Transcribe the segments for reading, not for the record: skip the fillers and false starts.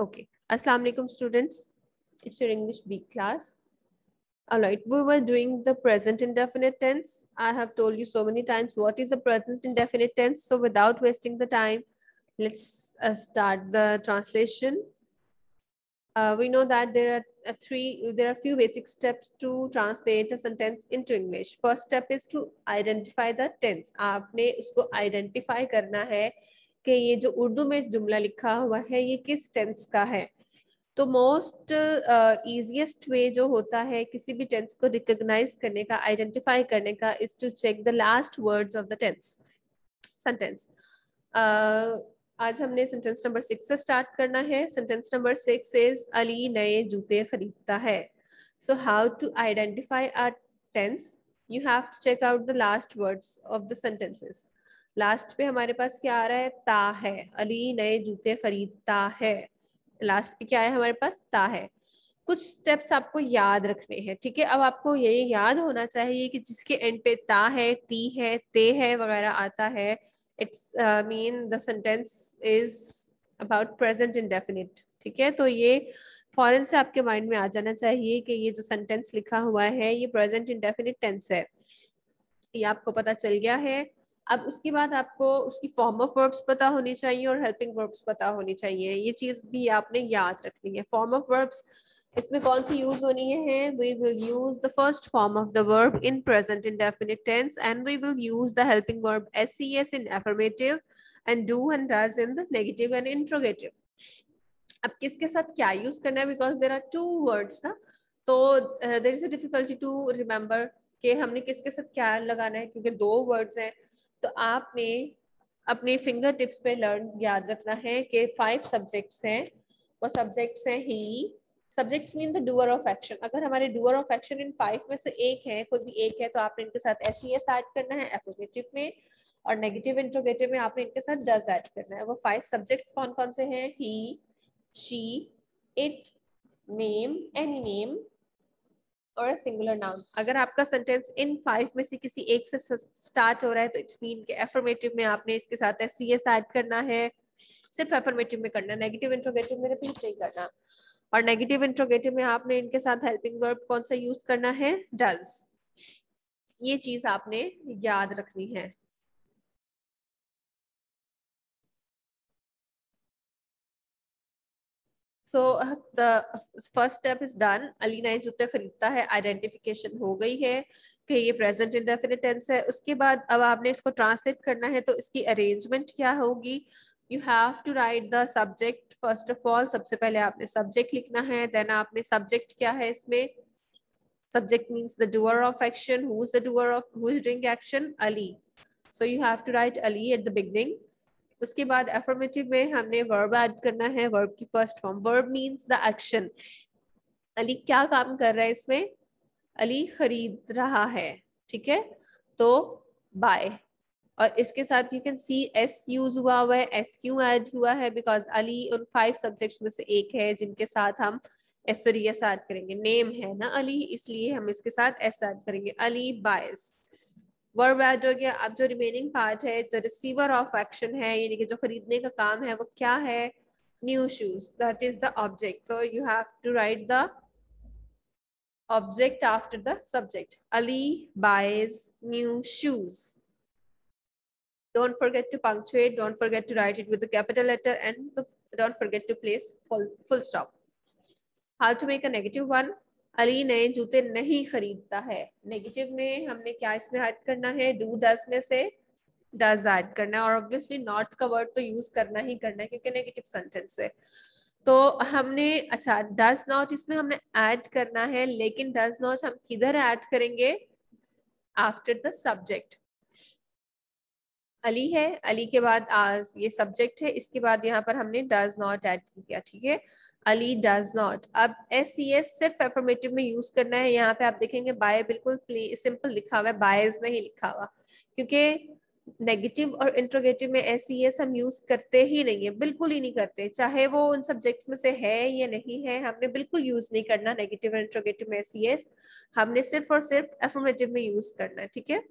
Okay. Assalamu alaikum students. It's your English B class. All right. We were doing the present indefinite tense. I have told you so many times what is the present indefinite tense. So without wasting the time, let's start the translation. We know that there are few basic steps to translate a sentence into English. First step is to identify the tense. आपने उसको identify करना है कि ये जो उर्दू में जुमला लिखा हुआ है ये किस टेंस का है. तो मोस्ट इजीएस्ट वे जो होता है किसी भी टेंस को रिकॉग्नाइज करने का, आइडेंटिफाई करने का, is to check the last words of the tense sentence. आज हमने सेंटेंस नंबर 6 से स्टार्ट करना है. सेंटेंस नंबर 6 इज अली नए जूते खरीदता है. So how to identify a tense? You have to check out the last words of the sentences. Last पे हमारे पास क्या आ रहा है? ता है. अली नए जूते खरीदता है. लास्ट पे क्या है हमारे पास? ता है. कुछ स्टेप्स आपको याद रखने हैं, ठीक है. अब आपको ये याद होना चाहिए कि जिसके एंड पे ता है, ती है, ते है वगैरह आता है, it's mean the sentence is about present indefinite. ठीक है, तो ये फौरन से आपके माइंड में आ जाना चाहिए कि ये जो सेंटेंस लिखा हुआ है ये प्रेजेंट इंडेफिनिट टेंस है. ये आपको पता चल गया है. अब उसके बाद आपको उसकी फॉर्म ऑफ वर्ब्स पता होनी चाहिए और हेल्पिंग वर्ब्स पता होनी चाहिए. ये चीज भी आपने याद रखनी है. फॉर्म ऑफ वर्ब्स इसमें कौन सी यूज होनी है? We will use the first form of the verb in present indefinite tense and we will use the helping verb SES in affirmative and do and does in the negative and interrogative. अब किसके साथ क्या use करना है? Because there are two words ना, तो there is a difficulty to remember कि हमने किसके साथ क्या लगाना है, क्योंकि दो वर्ड्स हैं. तो आपने अपने फिंगर टिप्स पे लर्न याद रखना है कि 5 सब्जेक्ट्स हैं. वो सब्जेक्ट्स हैं ही. Subjects mean the doer of action. अगर हमारे डूअर ऑफ एक्शन इन 5 में से एक है, कोई भी एक है, तो आपने इनके साथ SES ऐड करना है एफर्मेटिव में, और नेगेटिव इंट्रोगेटिव में आपने इनके साथ डज ऐड करना है. वो 5 सब्जेक्ट्स कौन कौन से हैं? ही, she, it, name, any name और सिंगुलर नाउन. अगर आपका सेंटेंस इन 5 में से किसी एक से स्टार्ट हो रहा है तो इट्स मीन के एफर्मेटिव में आपने इसके साथ SES ऐड करना है. सिर्फ एफर्मेटिव में करना, नेगेटिव इंट्रोगेटिव में रिपीट नहीं करना. और नेगेटिव इंट्रोगेटिव में आपने इनके साथ हेल्पिंग वर्ब कौन सा यूज करना है? डज. ये चीज आपने याद रखनी है. So the first step is done. Ali नए जूते खरीदता है. आइडेंटिफिकेशन हो गई है कि ये प्रेजेंट इंडेफिनिट टेंस है. उसके बाद अब आपने इसको ट्रांसलेट करना है, तो इसकी अरेंजमेंट क्या होगी? You have to write the subject first of all. सबसे पहले आपने सब्जेक्ट लिखना है. देन आपने सब्जेक्ट क्या है इसमें? Subject means the doer of action. Who is the doer of, who is doing action? Ali. So you have to write Ali at the beginning. उसके बाद एफर्मेटिव में हमने वर्ब ऐड करना है. वर्ब की first form. Verb means the action. Ali क्या काम कर रहा है इसमें? अली खरीद रहा है. ठीक है, तो बाय. और इसके साथ you can see S use हुआ है. एस क्यों ऐड हुआ है? बिकॉज अली उन 5 सब्जेक्ट्स में से एक है जिनके साथ हम एस ऐड करेंगे. नेम है ना अली, इसलिए हम इसके साथ एस ऐड करेंगे. अली बायस. वर्ब ऐड हो गया. अब जो रिमेनिंग पार्ट है, जो रिसीवर ऑफ एक्शन है, यानी कि जो खरीदने का काम है, वो क्या है? New shoes. That is the object. so you have to write the object after the subject. Ali buys new shoes. Don't forget to punctuate. Don't forget to write it with the capital letter, and don't forget to place full stop. How to make a negative one? Ali नए जूते नहीं खरीदता है. Negative में हमने क्या इसमें add करना है? डू डज में से डज ऐड करना है. और ऑब्वियसली नॉट का वर्ड तो यूज करना ही करना है क्योंकि नेगेटिव सेंटेंस है. तो हमने अच्छा डज नॉट इसमें हमने ऐड करना है, लेकिन डज नॉट हम किधर ऐड करेंगे? After the subject. अली है, अली के बाद ये सब्जेक्ट है, इसके बाद यहाँ पर हमने डज नॉट ऐड किया. ठीक है, अली डज नॉट. अब SES सिर्फ एफर्मेटिव में यूज करना है. यहाँ पे आप देखेंगे बाय बिल्कुल सिंपल लिखा हुआ है, बायज नहीं लिखा हुआ, क्योंकि नेगेटिव और इंट्रोगेटिव में SES हम यूज करते ही नहीं है, बिल्कुल ही नहीं करते. चाहे वो उन सब्जेक्ट्स में से है या नहीं है, हमने बिल्कुल यूज नहीं करना नेगेटिव और इंट्रोगेटिव में SES. हमने सिर्फ और सिर्फ एफर्मेटिव में यूज करना है. ठीक है,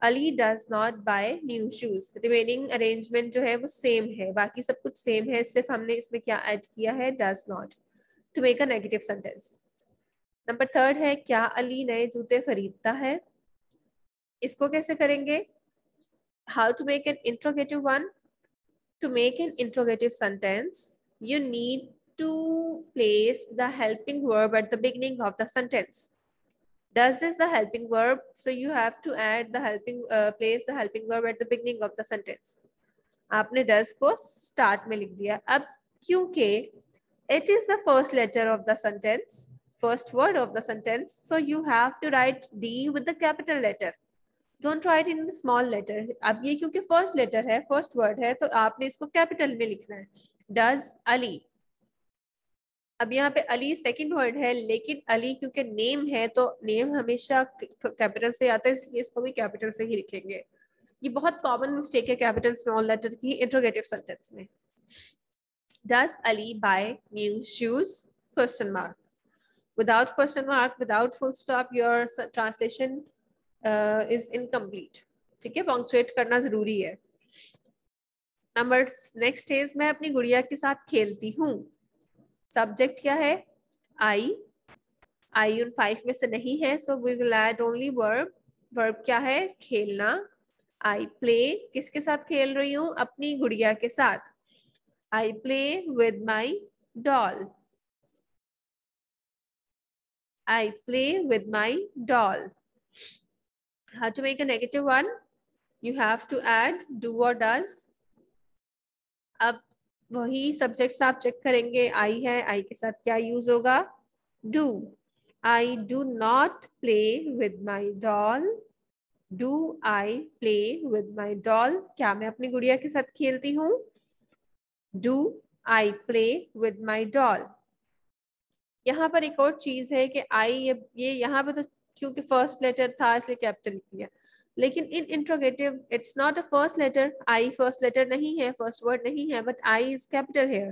Ali does not buy new shoes. Remaining arrangement जो है वो सेम है, बाकी सब कुछ सेम है, सिर्फ हमने इसमें क्या ऐड किया है, does not, to make a negative sentence. Number third है, क्या अली नए जूते खरीदता है। इसको कैसे करेंगे, how to make an interrogative one. To make an interrogative sentence, you need to place the helping verb at the beginning of the sentence. Does is the helping verb, so you have to add the helping place the helping verb at the beginning of the sentence. आपने does को start में लिख दिया। अब क्योंकि it is the first letter of the sentence, first word of the sentence, so you have to write D with the capital letter. Don't write in small letter. अब ये क्योंकि फर्स्ट लेटर है, first word है, तो आपने इसको capital में लिखना है, डज अली। अब यहाँ पे अली सेकंड वर्ड है, लेकिन अली क्योंकि नेम है तो नेम हमेशा कैपिटल से आता है, इसलिए इसको भी कैपिटल से ही लिखेंगे। ये बहुत कॉमन मिस्टेक है कैपिटल स्मॉल लेटर की इंट्रोगेटिव सेंटेंस में। Does Ali buy new shoes, question mark. Without question mark, without full stop, your translation is incomplete. ठीक है, पंक्चुएट करना जरूरी है। नंबर नेक्स्ट इज, मैं अपनी गुड़िया के साथ खेलती हूँ। सब्जेक्ट क्या है, आई। आई उन 5 में से नहीं है, so we will add only verb. Verb क्या है, खेलना। आई प्ले, किसके साथ खेल रही हूँ, अपनी गुड़िया के साथ। I play with my doll. I play with my doll. How to make a negative one? You have to add do or does. अब वही सब्जेक्ट्स आप चेक करेंगे, आई है, आई के साथ क्या यूज होगा, do. I do not play with my doll. Do I play with my doll, क्या मैं अपनी गुड़िया के साथ खेलती हूँ, do I play with my doll. यहाँ पर एक और चीज है कि आई, ये यहाँ पे तो क्योंकि फर्स्ट लेटर था इसलिए कैपिटल लिख दिया, लेकिन in interrogative it's not a first letter. I first letter नहीं है, फर्स्ट वर्ड नहीं है, but I is capital here.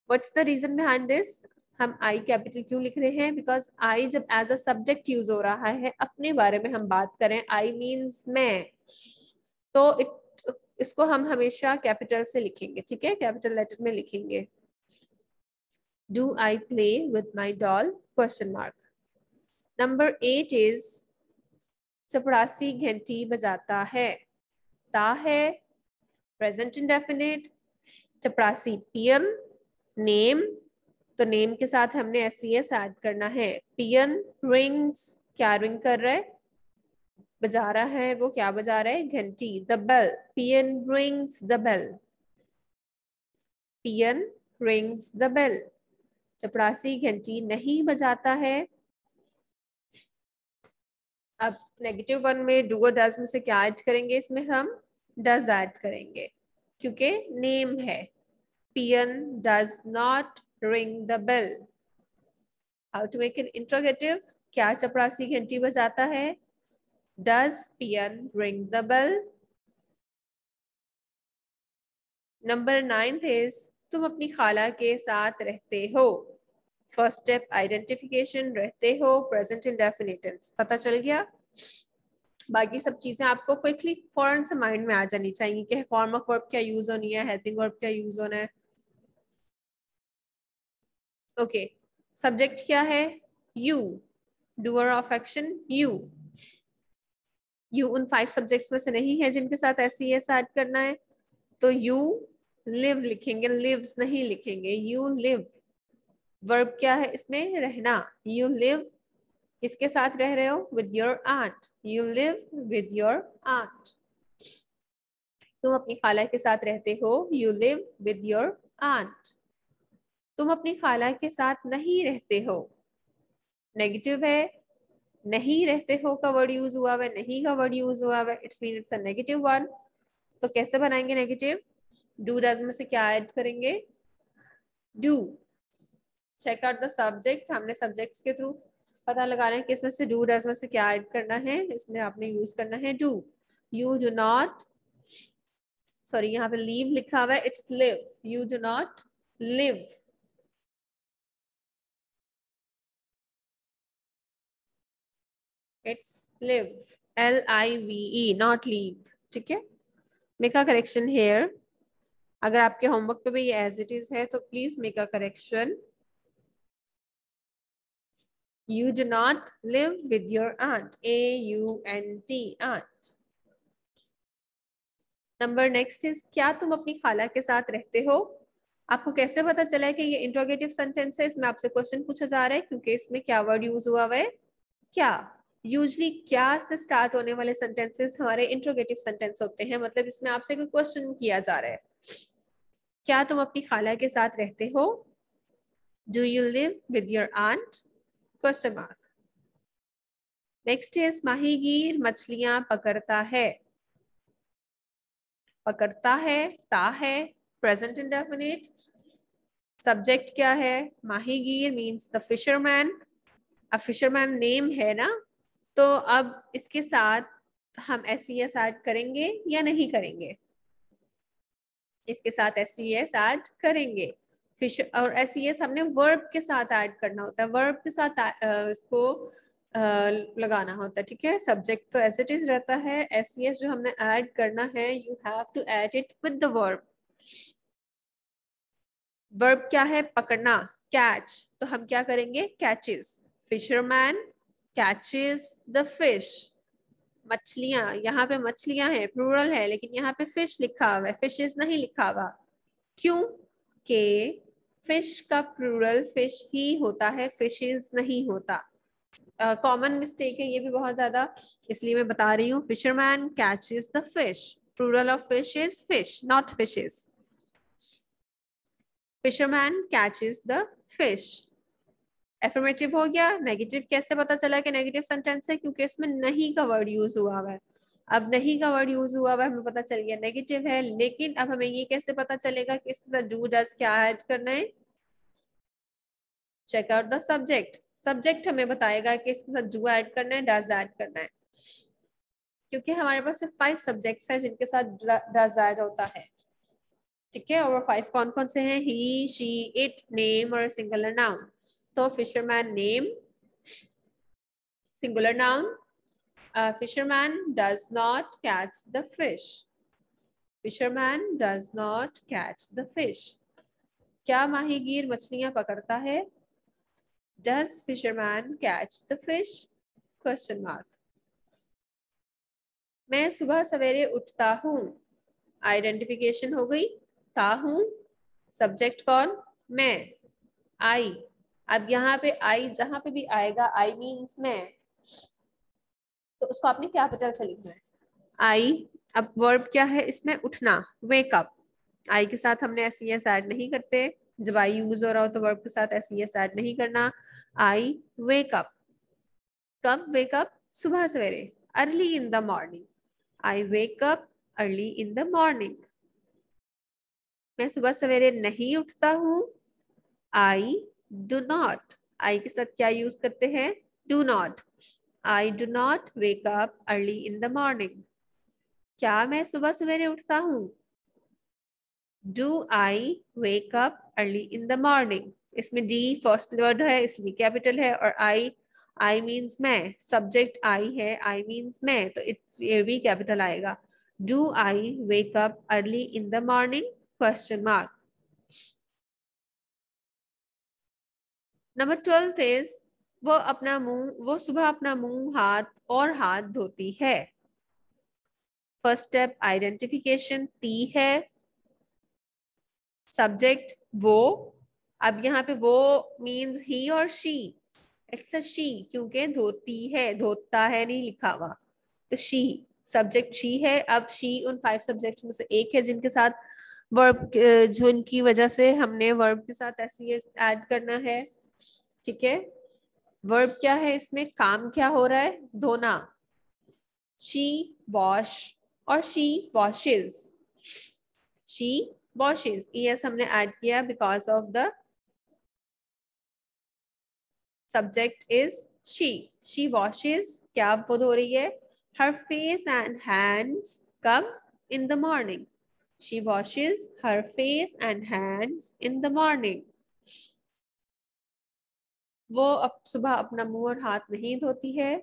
What's the reason behind this, हम आई कैपिटल क्यों लिख रहे हैं, बिकॉज आई जब एज अ सब्जेक्ट यूज हो रहा है, अपने बारे में हम बात करें, आई मीन्स मैं, तो इसको हम हमेशा कैपिटल से लिखेंगे। ठीक है, कैपिटल लेटर में लिखेंगे। Do I play with my doll? Question mark. Number 8 is, चपरासी घंटी बजाता है। ता है प्रेजेंट इंडेफिनिट, चपरासी पियन, नेम, तो नेम के साथ हमने एस ऐड करना है। पियन रिंग्स, क्या रिंग कर रहा है, बजा रहा है, वो क्या बजा रहा है, घंटी। The bell, peon rings the bell. Peon rings the bell, चपरासी घंटी नहीं बजाता है। अब नेगेटिव वन में डू और डज में से क्या ऐड करेंगे, इसमें हम डज ऐड करेंगे क्योंकि नेम है। Peon does not ring the bell. How to make an interrogative, क्या चपरासी घंटी बजाता है, does peon ring the bell. Number 9 is, तुम अपनी खाला के साथ रहते हो। फर्स्ट स्टेप आइडेंटिफिकेशन, रहते हो, प्रेजेंट इंडेफिनिट टेंस, पता चल गया। बाकी सब चीजें आपको क्विकली फौरन से माइंड में आ जानी चाहिए कि फॉर्म ऑफ वर्ब क्या यूज होनी है, हेल्पिंग वर्ब क्या यूज होना है। ओके, सब्जेक्ट क्या है, you. Doer of action you. You उन 5 सब्जेक्ट्स में से नहीं है जिनके साथ एस ऐड करना है, तो यू लिव लिखेंगे, लिव्स नहीं लिखेंगे, यू लिव। वर्ब क्या है इसमें, रहना। यू लिव, किसके साथ रह रहे हो, with your aunt. You live with your aunt, तुम अपनी खाला के साथ रहते हो, you live with your aunt. तुम अपनी खाला के साथ नहीं रहते हो, नेगेटिव है, नहीं रहते हो का वर्ड यूज हुआ है, नहीं का वर्ड यूज हुआ है, it's mean it's a negative one. तो कैसे बनाएंगे नेगेटिव, डू डज में से क्या ऐड करेंगे, do. Check out the subject, हमने सब्जेक्ट्स के थ्रू पता लगा रहे हैं कि इसमें से डू डज में से क्या ऐड करना है, इसमें आपने यूज करना है do. You do not, sorry यहाँ पे लीव लिखा हुआ है, it's live. You do not live, it's live. LIVE, not leave, ठीक है। Make a correction here. अगर आपके होमवर्क पे भी ये एज इट इज है तो please make a correction. You do not live with your aunt. AUNT, aunt. Number next is, क्या तुम अपनी खाला के साथ रहते हो? आपको कैसे पता चला है कि ये इंट्रोगेटिव सेंटेंस है? इसमें आपसे क्वेश्चन पूछा जा रहा है क्योंकि इसमें क्या वर्ड यूज हुआ हुआ है? क्या। यूजली क्या से स्टार्ट होने वाले सेंटेंसेस हमारे इंट्रोगेटिव सेंटेंस होते हैं, मतलब इसमें आपसे कोई क्वेश्चन किया जा रहा है। क्या तुम अपनी खाला के साथ रहते हो? Do you live with your aunt? Question mark. Next is, माहीगीर मछलियां पकड़ता है। पकड़ता है, ता है, प्रेजेंट इंडेफिनिट। सब्जेक्ट क्या है? माहीगीर मीन्स द फिशरमैन। अब फिशरमैन नेम है ना, तो अब इसके साथ हम SES ऐड करेंगे या नहीं करेंगे? इसके साथ SES ऐड करेंगे। फिश और SES हमने वर्ब के साथ ऐड करना होता है, वर्ब के साथ इसको लगाना होता है, ठीक है। सब्जेक्ट तो एज इट इज रहता है, SES जो हमने ऐड करना है, you have to add it with the verb. Verb क्या है? पकड़ना, कैच, तो हम क्या करेंगे? Catches. Fisherman catches the fish. मछलियां, यहाँ पे मछलियां हैं, प्लूरल है, लेकिन यहाँ पे फिश लिखा हुआ है, फिशेस नहीं लिखा हुआ। क्यों? के फिश का प्लूरल फिश ही होता है, फिशेस नहीं होता। कॉमन मिस्टेक है ये भी बहुत ज्यादा, इसलिए मैं बता रही हूँ। Fisherman catches the fish, plural of fish is fish, not fishes. Fisherman catches the fish. Affirmative हो गया। नेगेटिव कैसे पता चला कि नेगेटिव सेंटेंस है? क्योंकि इसमें नहीं का वर्ड यूज हुआ हुआ है। अब नहीं का वर्ड यूज हुआ हुआ है, हमें पता चल गया नेगेटिव है। लेकिन अब हमें ये कैसे पता चलेगा कि इसके साथ डू डज क्या ऐड करना है? Check out the subject. Subject हमें बताएगा कि इसके साथ डू ऐड करना है, डज ऐड करना है, क्योंकि हमारे पास सिर्फ 5 सब्जेक्ट्स हैं जिनके साथ डज ऐड होता है, ठीक है। और वो 5 कौन कौन से हैं? ही, शी, इट, नेम और सिंगुलर नाउन। तो fisherman name, singular noun. Fisherman does not catch the fish. Fisherman does not catch the fish. क्या माहीगीर मछलियां पकड़ता है? Does fisherman catch the fish? Question mark. मैं सुबह सवेरे उठता हूँ। आइडेंटिफिकेशन हो गई। ता हूँ, सब्जेक्ट कौन? मैं, आई। अब यहाँ पे आई जहां पे भी आएगा, आई मीन्स मैं, तो उसको आपने कैपिटल से लिखना है, आई। अब वर्ब क्या है इसमें? उठना, वेक अप। आई के साथ हमने SES ऐड नहीं करते, जब आई यूज हो रहा हो तो वर्ब के साथ SES ऐड नहीं करना। आई वेक अप। कब वेक अप? सुबह सवेरे, early in the morning. I wake up early in the morning. मैं सुबह सवेरे नहीं उठता हूँ। I do not. आई के साथ क्या यूज करते हैं? Do not. I do not wake up early in the morning. क्या मैं सुबह सवेरे उठता हूँ? Do I wake up early in the morning. इसमें डी फर्स्ट वर्ड है इसलिए कैपिटल है, और आई मीन्स मैं, सब्जेक्ट आई है, आई मीन्स मैं, तो इट्स ये भी कैपिटल आएगा। Do I wake up early in the morning? Question mark. Number 12 is, वो सुबह अपना मुंह हाथ धोती है। फर्स्ट स्टेप आइडेंटिफिकेशन, ती है, सब्जेक्ट वो। अब यहाँ पे वो मीन्स ही और शी, इट्स अ शी, क्योंकि धोती है, धोता है नहीं लिखा हुआ, तो शी, सब्जेक्ट शी है। अब शी उन 5 सब्जेक्ट्स में से एक है जिनके साथ वर्ब, जो इनकी वजह से हमने वर्ब के साथ SES ऐड करना है, ठीक है। वर्ब क्या है इसमें? काम क्या हो रहा है? धोना। शी वॉश और she washes. She washes, ES हमने ऐड किया because of the subject is she. She washes, क्या वो धो रही है? हर फेस एंड हैंड्स कब? In the morning. She washes her face and hands in the morning. वो अब सुबह अपना मुंह और हाथ नहीं धोती है।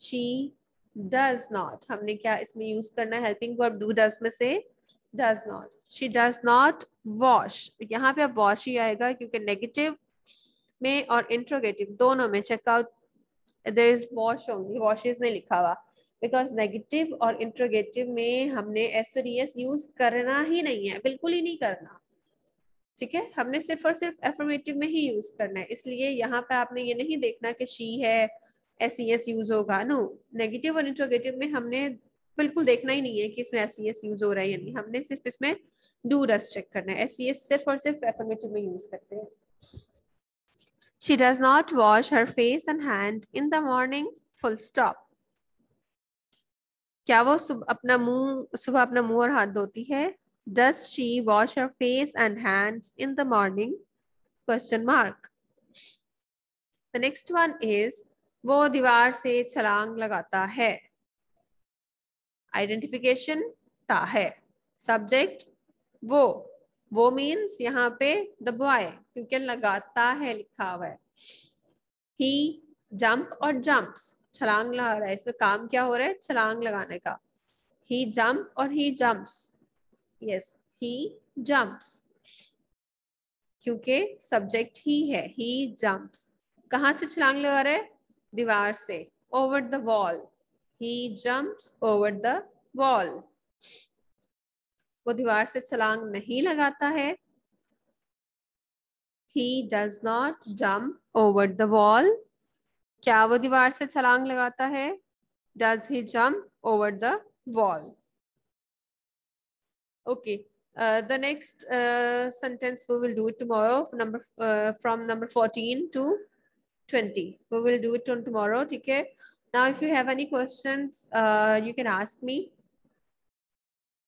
शी डज नॉट, हमने क्या इसमें यूज करना है हेल्पिंग वर्ब डू डज में से does not. She does not wash, यहाँ पे अब वॉश ही आएगा क्योंकि नेगेटिव में और इंट्रोगेटिव दोनों में check out there is wash only, washes नहीं लिखा हुआ, बिकॉज नेगेटिव और इंट्रोगेटिव में हमने एस और एस यूज करना ही नहीं है, बिल्कुल ही नहीं करना। ठीक है, हमने सिर्फ और सिर्फ एफर्मेटिव में ही यूज करना है, इसलिए यहाँ पे आपने ये नहीं देखना कि शी है एस सी एस यूज होगा। नो, नेगेटिव और इंट्रोगेटिव में हमने बिल्कुल देखना ही नहीं है कि इसमें एस सी एस यूज हो रहा है या नहीं, हमने सिर्फ इसमें डू डस चेक करना है। एस सी एस सिर्फ और सिर्फ एफर्मेटिव में यूज करते हैं। She does not wash her face and hand in the morning, full stop. क्या वो सुबह अपना मुंह और हाथ धोती है? Does she wash her face and hands in the morning? Question mark. The next one is वो दीवार से छलांग लगाता है। Identification ता है। Subject वो means यहाँ पे the boy, क्योंकि लगाता है लिखा हुआ है। He jump और jumps, छलांग लगा रहा है, इसमें काम क्या हो रहा है? छलांग लगाने का। He jump और he jumps, yes he jumps, क्योंकि सब्जेक्ट ही है। He jumps, कहाँ से छलांग लगा रहा है? दीवार से। Over the wall, he jumps over the wall, वो दीवार से छलांग नहीं लगाता है। He does not jump over the wall, क्या वो दीवार से छलांग लगाता है? Does he jump over the wall? Okay. The next sentence we will do it tomorrow. From number 14 to 20. We will do it on tomorrow. Okay. Now, if you have any questions, you can ask me.